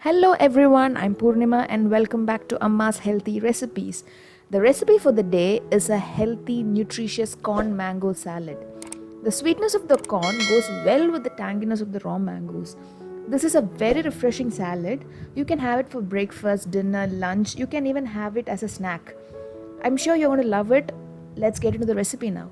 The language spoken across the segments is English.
Hello everyone, I'm Poornima and welcome back to Amma's Healthy Recipes. The recipe for the day is a healthy, nutritious corn mango salad. The sweetness of the corn goes well with the tanginess of the raw mangoes. This is a very refreshing salad. You can have it for breakfast, dinner, lunch. You can even have it as a snack. I'm sure you're going to love it. Let's get into the recipe now.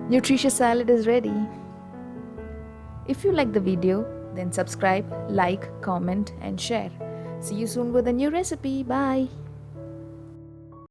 Nutritious salad is ready. If you like the video, then subscribe, like, comment, and share. See you soon with a new recipe. Bye.